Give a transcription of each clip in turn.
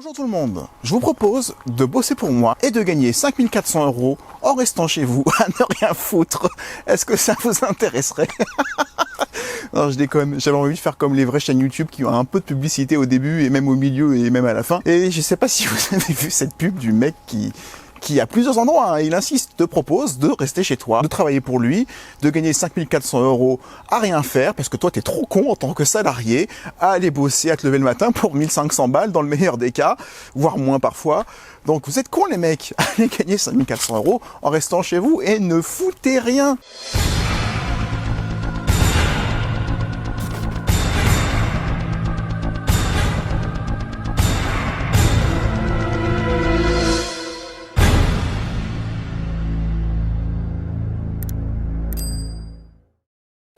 Bonjour tout le monde, je vous propose de bosser pour moi et de gagner 5400 € en restant chez vous à ne rien foutre. Est-ce que ça vous intéresserait? Non, je déconne, j'avais envie de faire comme les vraies chaînes YouTube qui ont un peu de publicité au début et même au milieu et même à la fin. Et je sais pas si vous avez vu cette pub du mec qui à plusieurs endroits, il insiste, te propose de rester chez toi, de travailler pour lui, de gagner 5400 € à rien faire, parce que toi t'es trop con en tant que salarié, à aller bosser, à te lever le matin pour 1500 balles dans le meilleur des cas, voire moins parfois. Donc vous êtes cons les mecs, allez gagner 5400 € en restant chez vous et ne foutez rien.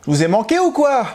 Je vous ai manqué ou quoi?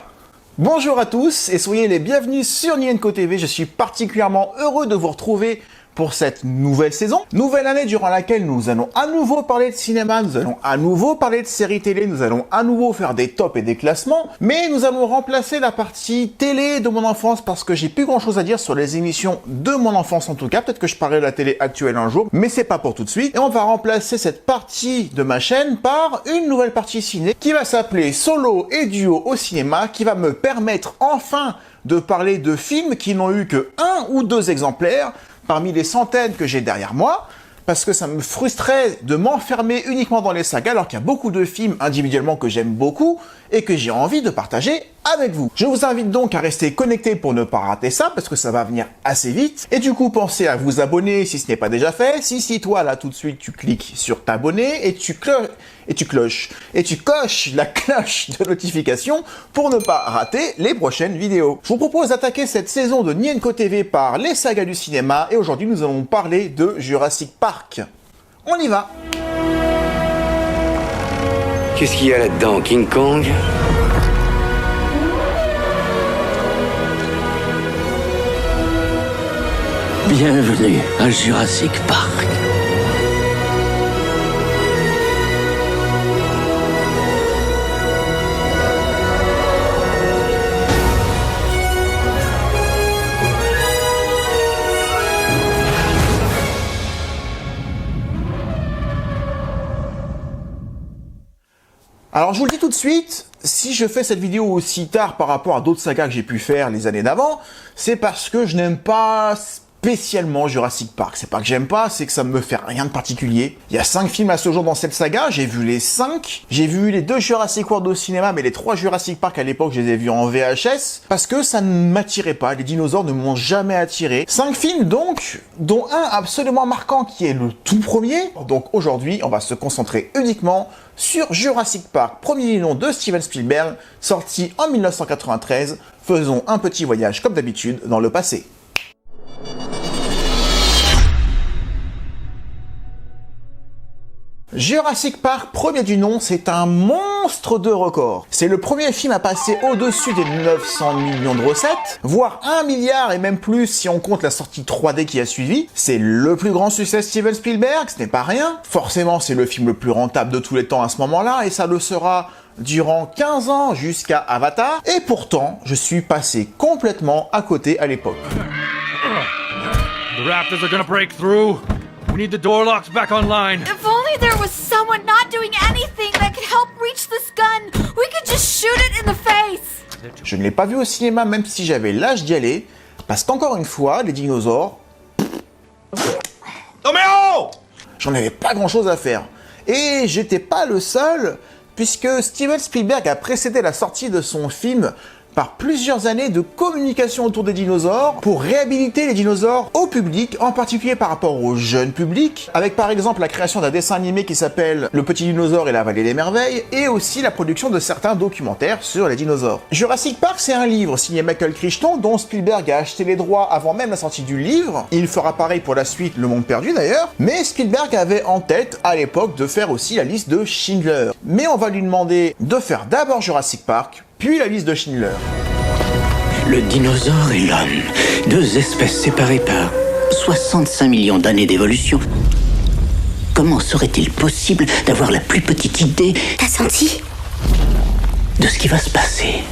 Bonjour à tous et soyez les bienvenus sur Nienko TV. Je suis particulièrement heureux de vous retrouver pour cette nouvelle saison. Nouvelle année durant laquelle nous allons à nouveau parler de cinéma, nous allons à nouveau parler de séries télé, nous allons à nouveau faire des tops et des classements, mais nous allons remplacer la partie télé de mon enfance parce que j'ai plus grand chose à dire sur les émissions de mon enfance en tout cas. Peut-être que je parlerai de la télé actuelle un jour, mais c'est pas pour tout de suite. Et on va remplacer cette partie de ma chaîne par une nouvelle partie ciné qui va s'appeler Solo et Duo au cinéma, qui va me permettre enfin de parler de films qui n'ont eu que 1 ou 2 exemplaires parmi les centaines que j'ai derrière moi, parce que ça me frustrait de m'enfermer uniquement dans les sagas, alors qu'il y a beaucoup de films individuellement que j'aime beaucoup et que j'ai envie de partager avec vous. Je vous invite donc à rester connecté pour ne pas rater ça, parce que ça va venir assez vite. Et du coup, pensez à vous abonner si ce n'est pas déjà fait. Si toi, là, tout de suite, tu cliques sur t'abonner et tu coches la cloche de notification pour ne pas rater les prochaines vidéos. Je vous propose d'attaquer cette saison de Nienko TV par les sagas du cinéma, et aujourd'hui, nous allons parler de Jurassic Park. On y va! Qu'est-ce qu'il y a là-dedans, King Kong? Bienvenue à Jurassic Park. Alors je vous le dis tout de suite, si je fais cette vidéo aussi tard par rapport à d'autres sagas que j'ai pu faire les années d'avant, c'est parce que je n'aime pas spécialement Jurassic Park. C'est pas que j'aime pas, c'est que ça me fait rien de particulier. Il y a 5 films à ce jour dans cette saga, j'ai vu les 5. J'ai vu les 2 Jurassic World au cinéma, mais les 3 Jurassic Park à l'époque, je les ai vus en VHS, parce que ça ne m'attirait pas, les dinosaures ne m'ont jamais attiré. 5 films donc, dont un absolument marquant qui est le tout premier. Donc aujourd'hui, on va se concentrer uniquement sur Jurassic Park, premier nom de Steven Spielberg, sorti en 1993. Faisons un petit voyage comme d'habitude dans le passé. Jurassic Park, premier du nom, c'est un monstre de record. C'est le premier film à passer au-dessus des 900 millions de recettes, voire 1 milliard et même plus si on compte la sortie 3D qui a suivi. C'est le plus grand succès de Steven Spielberg, ce n'est pas rien. Forcément, c'est le film le plus rentable de tous les temps à ce moment-là, et ça le sera durant 15 ans jusqu'à Avatar. Et pourtant, je suis passé complètement à côté à l'époque. The raptors are gonna break through. We need the door locks back online. If only there was someone not doing anything that could help reach this gun. We could just shoot it in the face. Je ne l'ai pas vu au cinéma même si j'avais l'âge d'y aller, parce qu'encore une fois, les dinosaures... Oh mais oh! J'en avais pas grand chose à faire. Et j'étais pas le seul, puisque Steven Spielberg a précédé la sortie de son film par plusieurs années de communication autour des dinosaures pour réhabiliter les dinosaures au public, en particulier par rapport au jeune public, avec par exemple la création d'un dessin animé qui s'appelle Le Petit Dinosaure et la Vallée des Merveilles, et aussi la production de certains documentaires sur les dinosaures. Jurassic Park, c'est un livre signé Michael Crichton, dont Spielberg a acheté les droits avant même la sortie du livre. Il fera pareil pour la suite, Le Monde Perdu d'ailleurs, mais Spielberg avait en tête à l'époque de faire aussi la liste de Schindler. Mais on va lui demander de faire d'abord Jurassic Park, puis la liste de Schindler. Le dinosaure et l'homme, 2 espèces séparées par 65 millions d'années d'évolution. Comment serait-il possible d'avoir la plus petite idée T'as senti? de ce qui va se passer?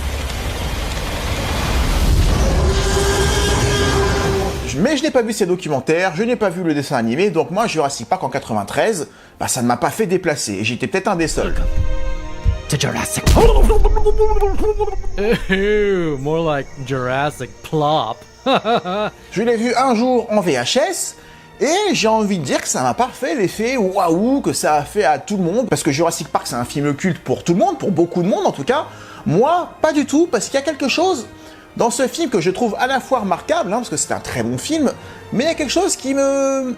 Mais je n'ai pas vu ces documentaires, je n'ai pas vu le dessin animé, donc moi Jurassic Park en 93, bah ça ne m'a pas fait déplacer, et j'étais peut-être un des seuls. To Jurassic. Ew, more like Jurassic Plop. Je l'ai vu un jour en VHS, et j'ai envie de dire que ça m'a pas fait l'effet waouh que ça a fait à tout le monde, parce que Jurassic Park c'est un film culte pour tout le monde, pour beaucoup de monde en tout cas. Moi, pas du tout, parce qu'il y a quelque chose dans ce film que je trouve à la fois remarquable, parce que c'est un très bon film, mais il y a quelque chose qui me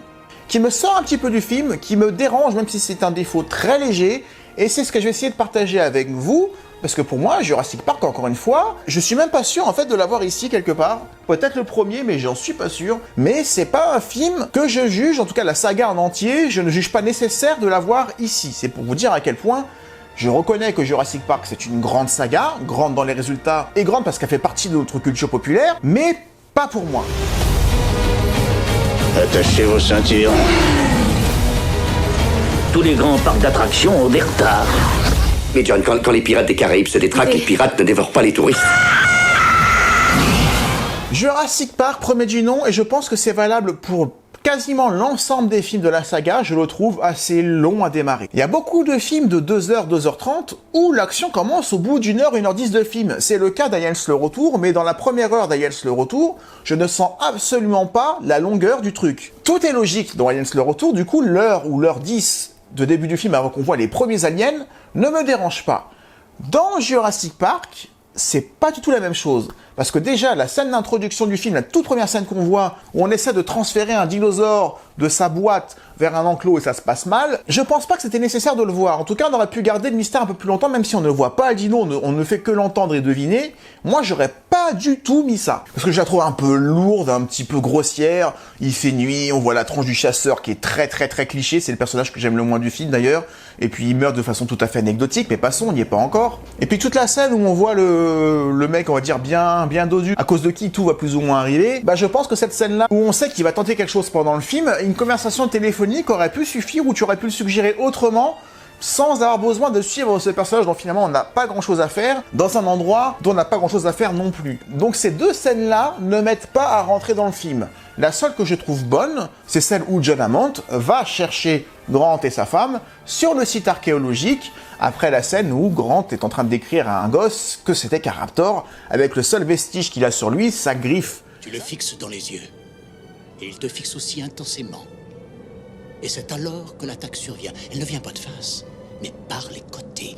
sort un petit peu du film, qui me dérange, même si c'est un défaut très léger, et c'est ce que je vais essayer de partager avec vous, parce que pour moi, Jurassic Park, encore une fois, je suis même pas sûr en fait de l'avoir ici quelque part. Peut-être le premier, mais j'en suis pas sûr. Mais c'est pas un film que je juge, en tout cas la saga en entier, je ne juge pas nécessaire de l'avoir ici. C'est pour vous dire à quel point je reconnais que Jurassic Park c'est une grande saga, grande dans les résultats, et grande parce qu'elle fait partie de notre culture populaire, mais pas pour moi. Attachez vos ceintures. Tous les grands parcs d'attractions ont des retards. Mais John, quand les pirates des Caraïbes se détraquent, les pirates ne dévorent pas les touristes. Jurassic Park, premier du nom, et je pense que c'est valable pour quasiment l'ensemble des films de la saga, je le trouve assez long à démarrer. Il y a beaucoup de films de 2h, 2h30 où l'action commence au bout d'une heure, 1h10 de film. C'est le cas d'Aliens le Retour, mais dans la première heure d'Aliens le Retour, je ne sens absolument pas la longueur du truc. Tout est logique dans Aliens le Retour, du coup l'heure ou l'heure 10 de début du film avant qu'on voit les premiers aliens ne me dérange pas. Dans Jurassic Park, c'est pas du tout la même chose. Parce que déjà, la scène d'introduction du film, la toute première scène qu'on voit, où on essaie de transférer un dinosaure de sa boîte vers un enclos et ça se passe mal, je pense pas que c'était nécessaire de le voir. En tout cas, on aurait pu garder le mystère un peu plus longtemps, même si on ne voit pas le dino, on ne fait que l'entendre et deviner. Moi, j'aurais pas du tout mis ça. Parce que je la trouve un peu lourde, un petit peu grossière. Il fait nuit, on voit la tronche du chasseur qui est très cliché. C'est le personnage que j'aime le moins du film d'ailleurs. Et puis il meurt de façon tout à fait anecdotique, mais passons, on n'y est pas encore. Et puis toute la scène où on voit le mec, on va dire, bien dodu, à cause de qui tout va plus ou moins arriver, bah je pense que cette scène-là, où on sait qu'il va tenter quelque chose pendant le film, une conversation téléphonique aurait pu suffire, ou tu aurais pu le suggérer autrement, sans avoir besoin de suivre ce personnage dont finalement on n'a pas grand chose à faire, dans un endroit dont on n'a pas grand chose à faire non plus. Donc ces deux scènes-là ne m'aident pas à rentrer dans le film. La seule que je trouve bonne, c'est celle où John Hammond va chercher Grant et sa femme sur le site archéologique, après la scène où Grant est en train de décrire à un gosse que c'était qu'un raptor, avec le seul vestige qu'il a sur lui, sa griffe. Tu le fixes dans les yeux, et il te fixe aussi intensément. Et c'est alors que l'attaque survient. Elle ne vient pas de face, mais par les côtés.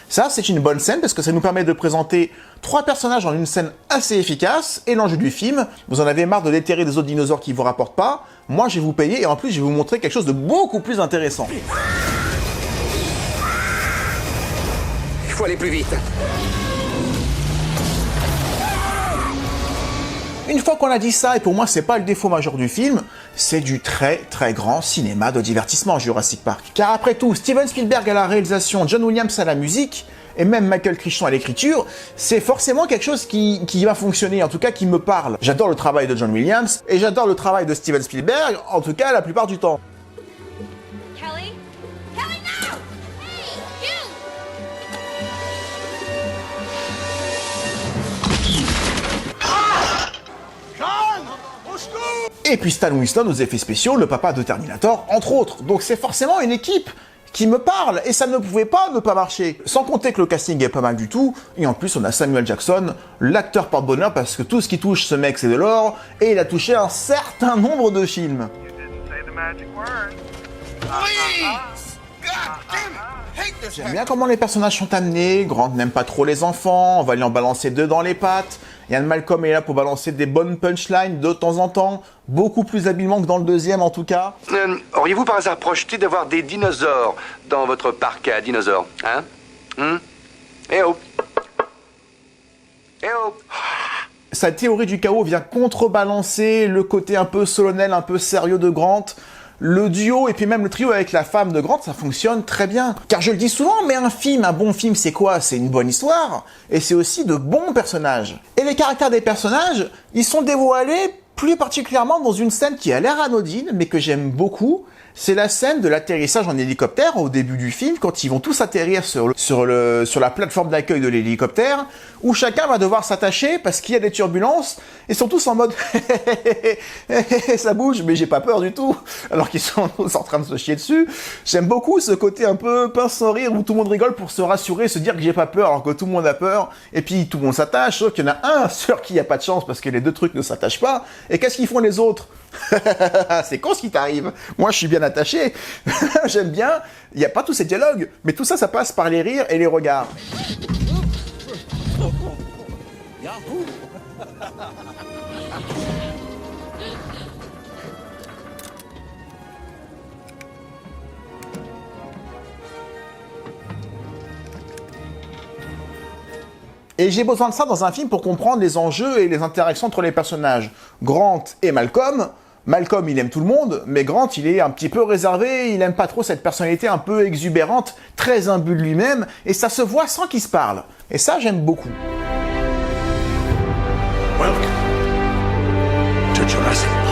Ça, c'est une bonne scène parce que ça nous permet de présenter 3 personnages en une scène assez efficace. Et l'enjeu du film, vous en avez marre de déterrer des autres dinosaures qui vous rapportent pas. Moi, je vais vous payer et en plus, je vais vous montrer quelque chose de beaucoup plus intéressant. Il faut aller plus vite. Une fois qu'on a dit ça, et pour moi c'est pas le défaut majeur du film, c'est du très grand cinéma de divertissement Jurassic Park. Car après tout, Steven Spielberg à la réalisation, John Williams à la musique, et même Michael Crichton à l'écriture, c'est forcément quelque chose qui va fonctionner, en tout cas qui me parle. J'adore le travail de John Williams, et j'adore le travail de Steven Spielberg, en tout cas la plupart du temps. Kelly? Kelly, no! Hey, you! Et puis Stan Winston aux effets spéciaux, le papa de Terminator, entre autres. Donc c'est forcément une équipe qui me parle, et ça ne pouvait pas ne pas marcher. Sans compter que le casting est pas mal du tout, et en plus on a Samuel Jackson, l'acteur porte-bonheur, parce que tout ce qui touche ce mec c'est de l'or, et il a touché un certain nombre de films. J'aime bien comment les personnages sont amenés. Grant n'aime pas trop les enfants, on va lui en balancer 2 dans les pattes. Ian Malcolm est là pour balancer des bonnes punchlines de temps en temps, beaucoup plus habilement que dans le deuxième en tout cas. Auriez-vous par hasard projeté d'avoir des dinosaures dans votre parc à dinosaures, hein? Eh oh! Eh oh! Sa théorie du chaos vient contrebalancer le côté un peu solennel, un peu sérieux de Grant. Le duo et puis même le trio avec la femme de Grant, ça fonctionne très bien. Car je le dis souvent, mais un bon film, c'est quoi? C'est une bonne histoire, et c'est aussi de bons personnages. Et les caractères des personnages, ils sont dévoilés Plus particulièrement dans une scène qui a l'air anodine, mais que j'aime beaucoup, c'est la scène de l'atterrissage en hélicoptère au début du film, quand ils vont tous atterrir sur la plateforme d'accueil de l'hélicoptère, où chacun va devoir s'attacher parce qu'il y a des turbulences, et sont tous en mode ça bouge, mais j'ai pas peur du tout, alors qu'ils sont tous en train de se chier dessus. J'aime beaucoup ce côté un peu pince sans rire, où tout le monde rigole pour se rassurer, se dire que j'ai pas peur, alors que tout le monde a peur, et puis tout le monde s'attache, sauf qu'il y en a un sur qui il y a pas de chance, parce que les deux trucs ne s'attachent pas, et qu'est-ce qu'ils font les autres? C'est con ce qui t'arrive. Moi, je suis bien attaché. J'aime bien. Il n'y a pas tous ces dialogues, mais tout ça, ça passe par les rires et les regards. Et j'ai besoin de ça dans un film pour comprendre les enjeux et les interactions entre les personnages. Grant et Malcolm. Malcolm, il aime tout le monde, mais Grant, il est un petit peu réservé, il aime pas trop cette personnalité un peu exubérante, très imbue de lui-même, et ça se voit sans qu'il se parle. Et ça, j'aime beaucoup. Welcome to Jurassic Park.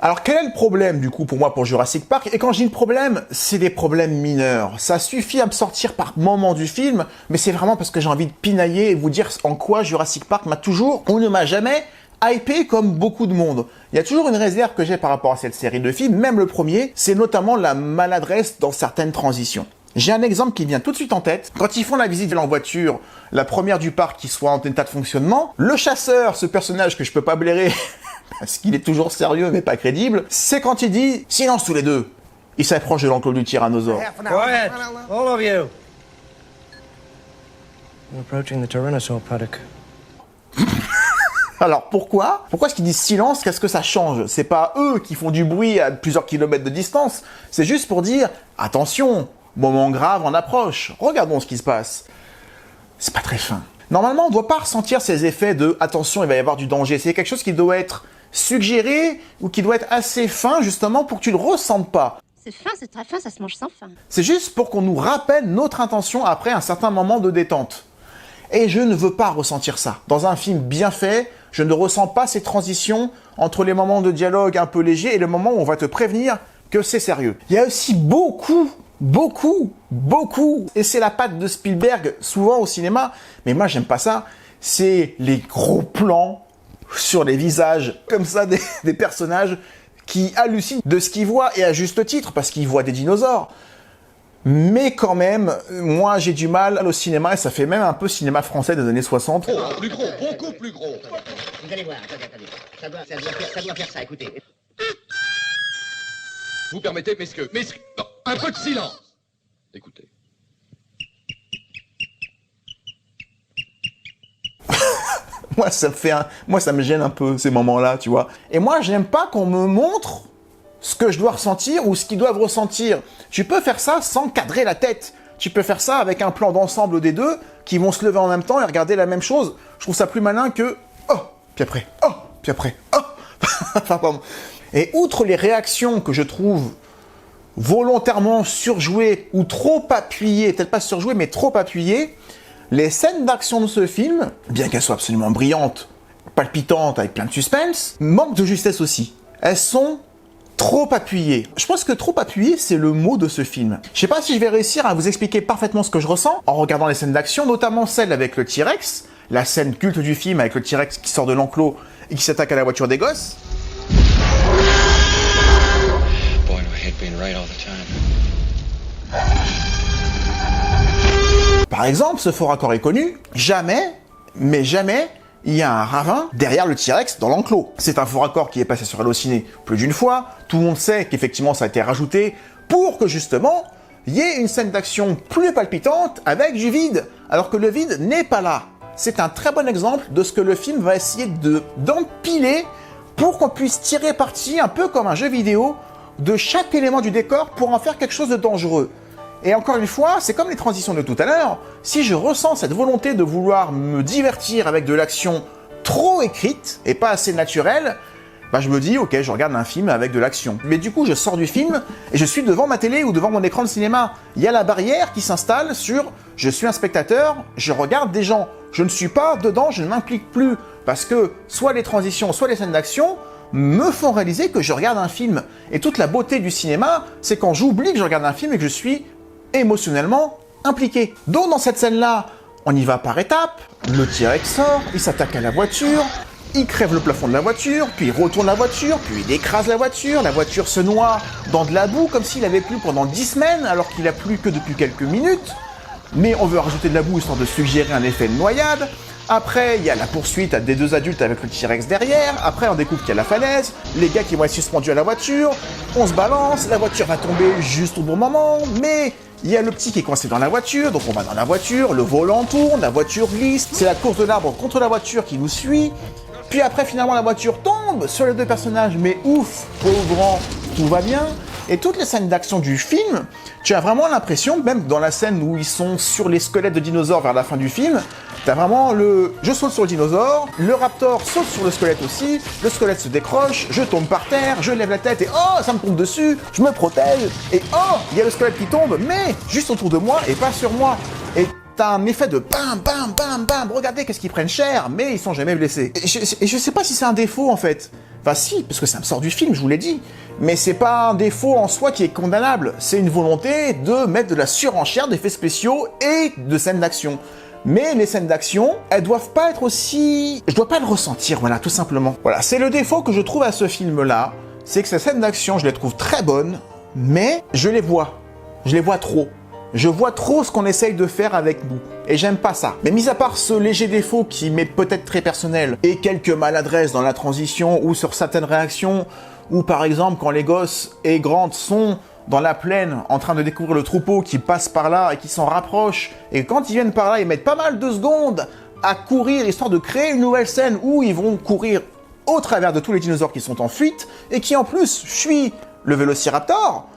Alors quel est le problème du coup pour moi pour Jurassic Park? Et quand je dis le problème, c'est des problèmes mineurs. Ça suffit à me sortir par moment du film, mais c'est vraiment parce que j'ai envie de pinailler et vous dire en quoi Jurassic Park m'a toujours, ou ne m'a jamais, hypé comme beaucoup de monde. Il y a toujours une réserve que j'ai par rapport à cette série de films, même le premier, c'est notamment la maladresse dans certaines transitions. J'ai un exemple qui vient tout de suite en tête. Quand ils font la visite en voiture, la première du parc qui soit en état de fonctionnement, le chasseur, ce personnage que je peux pas blairer, parce qu'il est toujours sérieux mais pas crédible, c'est quand il dit « Silence tous les deux !» Il s'approche de l'enclos du tyrannosaure. Quiet, all of you. We're approaching the Tyrannosaur paddock. Alors pourquoi est-ce qu'ils disent silence? Qu'est-ce que ça change? C'est pas eux qui font du bruit à plusieurs kilomètres de distance, c'est juste pour dire « Attention, moment grave en approche, regardons ce qui se passe. » C'est pas très fin. Normalement, on ne doit pas ressentir ces effets de « attention, il va y avoir du danger ». C'est quelque chose qui doit être suggéré ou qui doit être assez fin justement pour que tu le ressentes pas. C'est fin, c'est très fin, ça se mange sans fin. C'est juste pour qu'on nous rappelle notre intention après un certain moment de détente. Et je ne veux pas ressentir ça. Dans un film bien fait, je ne ressens pas ces transitions entre les moments de dialogue un peu légers et le moment où on va te prévenir que c'est sérieux. Il y a aussi beaucoup, et c'est la patte de Spielberg souvent au cinéma, mais moi j'aime pas ça, c'est les gros plans sur les visages comme ça des personnages qui hallucinent de ce qu'ils voient, et à juste titre, parce qu'ils voient des dinosaures. Mais quand même, moi j'ai du mal au cinéma, et ça fait même un peu cinéma français des années 60. Plus gros, beaucoup plus gros. Vous allez voir, attendez. Ça doit faire ça, écoutez. Vous permettez, messieurs, non, un peu de silence. Écoutez. Moi, ça me gêne un peu, ces moments-là, tu vois. Et moi, j'aime pas qu'on me montre ce que je dois ressentir ou ce qu'ils doivent ressentir. Tu peux faire ça sans cadrer la tête. Tu peux faire ça avec un plan d'ensemble des deux qui vont se lever en même temps et regarder la même chose. Je trouve ça plus malin que « oh », puis après « oh », puis après « oh ». Enfin, pardon. Et outre les réactions que je trouve volontairement surjouées ou trop appuyées, peut-être pas surjouées, mais trop appuyées, les scènes d'action de ce film, bien qu'elles soient absolument brillantes, palpitantes, avec plein de suspense, manquent de justesse aussi. Elles sont trop appuyées. Je pense que trop appuyé, c'est le mot de ce film. Je sais pas si je vais réussir à vous expliquer parfaitement ce que je ressens en regardant les scènes d'action, notamment celle avec le T-Rex, la scène culte du film avec le T-Rex qui sort de l'enclos et qui s'attaque à la voiture des gosses. Boy, do I hate being right all the time. Par exemple, ce faux raccord est connu, jamais, mais jamais, il y a un ravin derrière le T-Rex dans l'enclos. C'est un faux raccord qui est passé sur Allociné plus d'une fois, tout le monde sait qu'effectivement ça a été rajouté pour que justement, il y ait une scène d'action plus palpitante avec du vide, alors que le vide n'est pas là. C'est un très bon exemple de ce que le film va essayer d'empiler pour qu'on puisse tirer parti, un peu comme un jeu vidéo, de chaque élément du décor pour en faire quelque chose de dangereux. Et encore une fois, c'est comme les transitions de tout à l'heure, si je ressens cette volonté de vouloir me divertir avec de l'action trop écrite et pas assez naturelle, bah je me dis, ok, je regarde un film avec de l'action. Mais du coup, je sors du film et je suis devant ma télé ou devant mon écran de cinéma. Il y a la barrière qui s'installe sur « je suis un spectateur, je regarde des gens ». Je ne suis pas dedans, je ne m'implique plus. Parce que soit les transitions, soit les scènes d'action me font réaliser que je regarde un film. Et toute la beauté du cinéma, c'est quand j'oublie que je regarde un film et que je suis émotionnellement impliqué. Donc dans cette scène-là, on y va par étapes. Le T-Rex sort, il s'attaque à la voiture. Il crève le plafond de la voiture, puis il retourne la voiture, puis il écrase la voiture se noie dans de la boue comme s'il avait plu pendant 10 semaines alors qu'il a plu que depuis quelques minutes. Mais on veut rajouter de la boue histoire de suggérer un effet de noyade. Après, il y a la poursuite des deux adultes avec le T-Rex derrière. Après, on découvre qu'il y a la falaise, les gars qui vont être suspendus à la voiture. On se balance, la voiture va tomber juste au bon moment, mais il y a le petit qui est coincé dans la voiture, donc on va dans la voiture, le volant tourne, la voiture glisse. C'est la course de l'arbre contre la voiture qui nous suit. Puis après, finalement, la voiture tombe sur les deux personnages, mais ouf, pauvre, tout va bien. Et toutes les scènes d'action du film, tu as vraiment l'impression, même dans la scène où ils sont sur les squelettes de dinosaures vers la fin du film, t'as vraiment le « je saute sur le dinosaure », le raptor saute sur le squelette aussi, le squelette se décroche, je tombe par terre, je lève la tête et oh, ça me tombe dessus, je me protège, et oh, il y a le squelette qui tombe, mais juste autour de moi et pas sur moi. Et t'as un effet de bam, bam, bam, bam, regardez qu'est-ce qu'ils prennent cher, mais ils sont jamais blessés. Et je sais pas si c'est un défaut en fait. Enfin si, parce que ça me sort du film, je vous l'ai dit. Mais c'est pas un défaut en soi qui est condamnable. C'est une volonté de mettre de la surenchère d'effets spéciaux et de scènes d'action. Mais les scènes d'action, elles doivent pas être aussi... Je dois pas le ressentir, voilà, tout simplement. Voilà, c'est le défaut que je trouve à ce film-là. C'est que ces scènes d'action, je les trouve très bonnes, mais je les vois. Je les vois trop. Je vois trop ce qu'on essaye de faire avec nous. Et j'aime pas ça. Mais mis à part ce léger défaut qui m'est peut-être très personnel, et quelques maladresses dans la transition ou sur certaines réactions, ou par exemple quand les gosses et Grant sont dans la plaine en train de découvrir le troupeau qui passe par là et qui s'en rapproche, et quand ils viennent par là, ils mettent pas mal de secondes à courir histoire de créer une nouvelle scène où ils vont courir au travers de tous les dinosaures qui sont en fuite, et qui en plus fuient le Vélociraptor.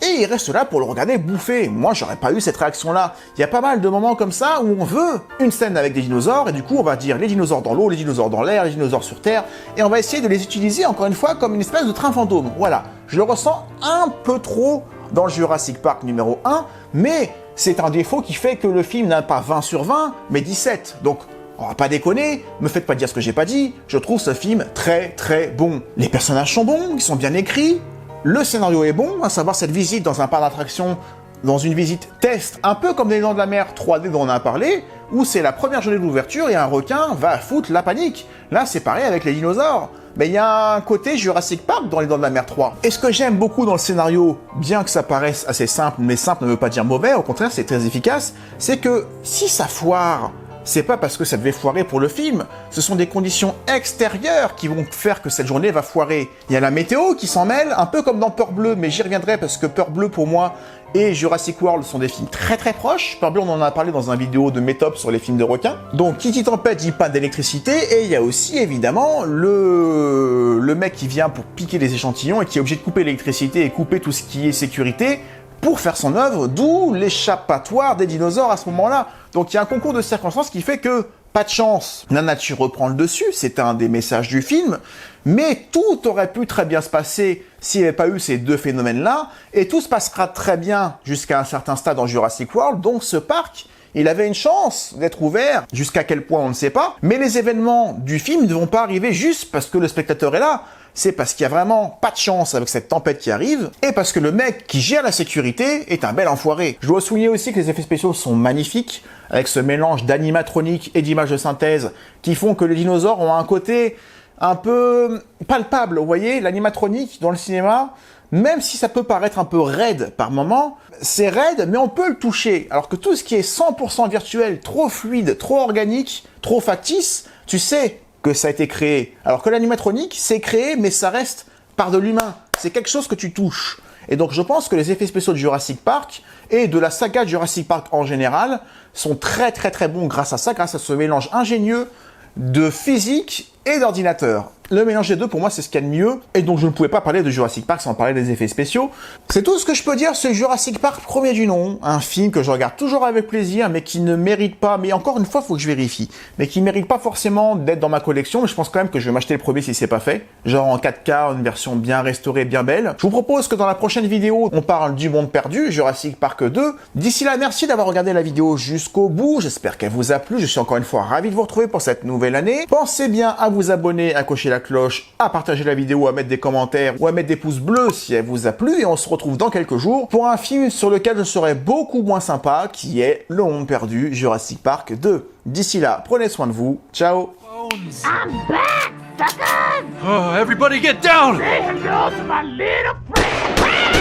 Et il reste là pour le regarder bouffer. Moi, j'aurais pas eu cette réaction-là. Il y a pas mal de moments comme ça où on veut une scène avec des dinosaures, et du coup, on va dire les dinosaures dans l'eau, les dinosaures dans l'air, les dinosaures sur Terre, et on va essayer de les utiliser, encore une fois, comme une espèce de train fantôme. Voilà. Je le ressens un peu trop dans le Jurassic Park numéro 1, mais c'est un défaut qui fait que le film n'a pas 20 sur 20, mais 17. Donc, on va pas déconner, me faites pas dire ce que j'ai pas dit, je trouve ce film très très bon. Les personnages sont bons, ils sont bien écrits, le scénario est bon, à savoir cette visite dans un parc d'attractions, dans une visite test, un peu comme les Dents de la Mer 3D dont on a parlé, où c'est la première journée d'ouverture et un requin va foutre la panique. Là, c'est pareil avec les dinosaures. Mais il y a un côté Jurassic Park dans les Dents de la Mer 3. Et ce que j'aime beaucoup dans le scénario, bien que ça paraisse assez simple, mais simple ne veut pas dire mauvais, au contraire, c'est très efficace, c'est que si ça foire, c'est pas parce que ça devait foirer pour le film, ce sont des conditions extérieures qui vont faire que cette journée va foirer. Il y a la météo qui s'en mêle, un peu comme dans Peur Bleue, mais j'y reviendrai parce que Peur Bleue pour moi et Jurassic World sont des films très très proches. Peur Bleue, on en a parlé dans une vidéo de Métop sur les films de requins. Donc qui dit tempête dit panne d'électricité, et il y a aussi évidemment le mec qui vient pour piquer les échantillons et qui est obligé de couper l'électricité et couper tout ce qui est sécurité pour faire son œuvre, d'où l'échappatoire des dinosaures à ce moment-là. Donc il y a un concours de circonstances qui fait que, pas de chance, la nature reprend le dessus, c'est un des messages du film, mais tout aurait pu très bien se passer s'il n'y avait pas eu ces deux phénomènes-là, et tout se passera très bien jusqu'à un certain stade dans Jurassic World, donc ce parc, il avait une chance d'être ouvert, jusqu'à quel point on ne sait pas, mais les événements du film ne vont pas arriver juste parce que le spectateur est là, c'est parce qu'il y a vraiment pas de chance avec cette tempête qui arrive, et parce que le mec qui gère la sécurité est un bel enfoiré. Je dois souligner aussi que les effets spéciaux sont magnifiques, avec ce mélange d'animatronique et d'images de synthèse, qui font que les dinosaures ont un côté un peu palpable. Vous voyez, l'animatronique dans le cinéma, même si ça peut paraître un peu raide par moment, c'est raide, mais on peut le toucher. Alors que tout ce qui est 100% virtuel, trop fluide, trop organique, trop factice, tu sais que ça a été créé. Alors que l'animatronique, c'est créé, mais ça reste par de l'humain. C'est quelque chose que tu touches. Et donc je pense que les effets spéciaux de Jurassic Park, et de la saga de Jurassic Park en général, sont très très très bons grâce à ça, grâce à ce mélange ingénieux de physique et d'ordinateur. Le mélange des deux, pour moi, c'est ce qu'il y a de mieux, et donc je ne pouvais pas parler de Jurassic Park sans parler des effets spéciaux. C'est tout ce que je peux dire sur Jurassic Park premier du nom, un film que je regarde toujours avec plaisir, mais qui ne mérite pas, mais encore une fois, il faut que je vérifie, mais qui ne mérite pas forcément d'être dans ma collection, mais je pense quand même que je vais m'acheter le premier si c'est pas fait, genre en 4K, une version bien restaurée, bien belle. Je vous propose que dans la prochaine vidéo, on parle du monde perdu, Jurassic Park 2. D'ici là, merci d'avoir regardé la vidéo jusqu'au bout, j'espère qu'elle vous a plu, je suis encore une fois ravi de vous retrouver pour cette nouvelle année. Pensez bien à vous abonner, à cocher la cloche, à partager la vidéo, à mettre des commentaires ou à mettre des pouces bleus si elle vous a plu, et on se retrouve dans quelques jours pour un film sur lequel je serai beaucoup moins sympa, qui est Le Monde Perdu, Jurassic Park 2. D'ici là, prenez soin de vous, ciao. I'm back, suckers! Oh, everybody get down! Say hello to my little friend!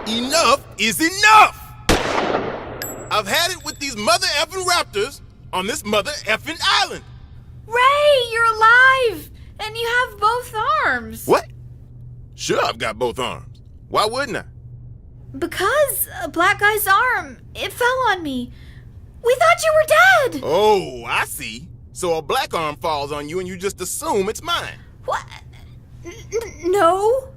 Enough is enough! I've had it with these mother effing raptors on this mother effing island. Ray, you're alive! And you have both arms. What? Sure, I've got both arms. Why wouldn't I? Because a black guy's arm, it fell on me. We thought you were dead! Oh, I see. So a black arm falls on you and you just assume it's mine. What? No.